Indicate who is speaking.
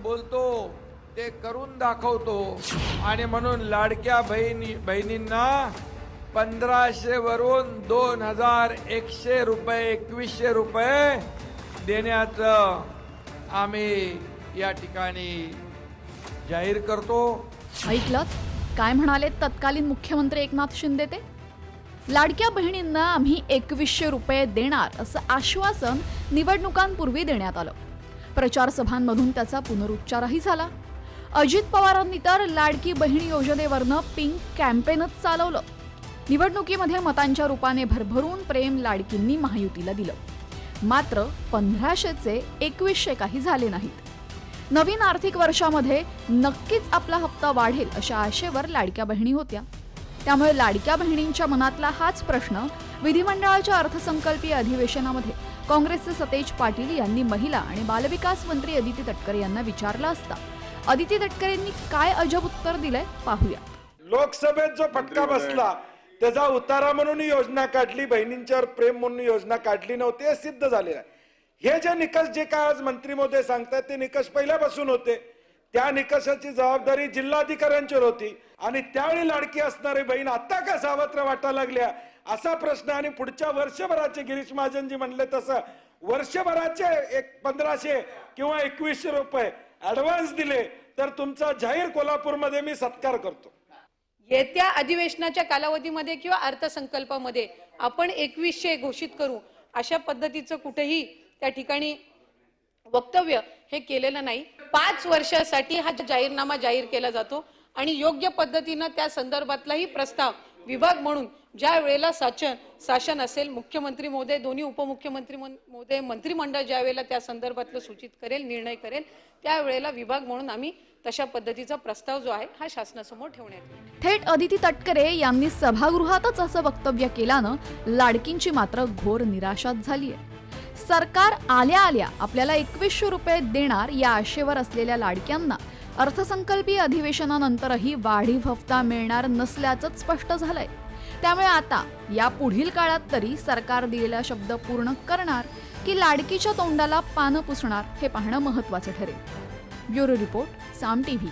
Speaker 1: बोलतो ते करून दाखवतो आणि म्हणून लाडक्या बहिणींना 1500 वरून 2100 रुपये 2100 रुपये देण्याचं आम्ही या ठिकाणी जाहीर करतो।
Speaker 2: ऐकलत काय म्हणाले तत्कालीन मुख्यमंत्री एकनाथ शिंदे? ते लाडक्या बहिणींना आम्ही 2100 रुपये देणार असं आश्वासन निवडणुकांपूर्वी देण्यात आलं। प्रचार सभांमधून त्याचा पुनरुच्चारही झाला। अजित पवारांनी तर लाडकी बहीण योजनेवरनं पिंक कॅम्पेनच चालवलं। निवडणुकीमध्ये मतांच्या रूपाने भरभरून प्रेम लाडकींनी महायुतीला दिलं, मात्र 1500चे 2100 काही झाले नाहीत। नवीन आर्थिक वर्षामध्ये नक्कीच आपला हप्ता वाढेल अशा आशेवर लाडक्या बहिणी होत्या। त्यामुळे लाडक्या बहिणींच्या मनातला हाच प्रश्न विधिमंडळाच्या अर्थसंकल्पीय अधिवेशनामध्ये काँग्रेसचे सतेज पाटील यांनी महिला आणि बालविकास मंत्री अदिती तटकरे यांना विचारला असता अदिती तटकरेंनी काय अजब उत्तर दिलंय पाहूया।
Speaker 3: लोकसभेत जो फटका बसला त्याचा उतारा म्हणून योजना काढली, बहिणींच्यावर प्रेम म्हणून योजना काढली नव्हती, हे सिद्ध झालेलं आहे। हे जे निकष जे काय आज मंत्री महोदय सांगतात ते निकष पहिल्यापासून होते। त्या निकषाची जबाबदारी जिल्हाधिकाऱ्यांच्यावर होती आणि त्यावेळी लाडकी असणारी बहीण आता का सावत्र वाटायला लागल्या असा प्रश्न। आणि पुढच्या वर्षभराचे गिरीश महाजनजी म्हणले तसं वर्षभराचे 1500 किंवा 2100 रुपये ऍडव्हान्स दिले तर तुमचा जाहीर कोल्हापूरमध्ये मी सत्कार करतो।
Speaker 4: येत्या अधिवेशनाच्या कालावधीमध्ये किंवा अर्थसंकल्पामध्ये आपण 2100 घोषित करू अशा पद्धतीचं कुठेही त्या ठिकाणी वक्तव्य हे केलेलं नाही। 5 वर्षासाठी हा जाहीरनामा जाहीर केला जातो आणि योग्य पद्धतीनं त्या संदर्भातलाही प्रस्ताव विभाग म्हणून ज्या वेळेला शासन असेल, मुख्यमंत्री महोदय, दोन्ही उपमुख्यमंत्री महोदय, मंत्रिमंडळ ज्या वेळेला त्या संदर्भातलं सूचित करेल, निर्णय करेल, त्यावेळेला विभाग म्हणून आम्ही तशा पद्धतीचा प्रस्ताव जो आहे हा शासनासमोर ठेवण्यात येईल।
Speaker 2: थेट अदिती तटकरे यांनी सभागृहातच असं वक्तव्य केल्यानं लाडकींची मात्र घोर निराशाच झालीय। सरकार आल्या आल्या आपल्याला 2100 रुपये देणार या आशेवर असलेल्या लाडक्यांना अर्थसंकल्पीय अधिवेशनानंतरही वाढीव हप्ता मिळणार नसल्याचं स्पष्ट झालंय। त्यामुळे आता या पुढील काळात तरी सरकार दिलेला शब्द पूर्ण करणार की लाडकीच्या तोंडाला पानं पुसणार हे पाहणं महत्त्वाचं ठरेल। ब्युरो रिपोर्ट, साम टीव्ही।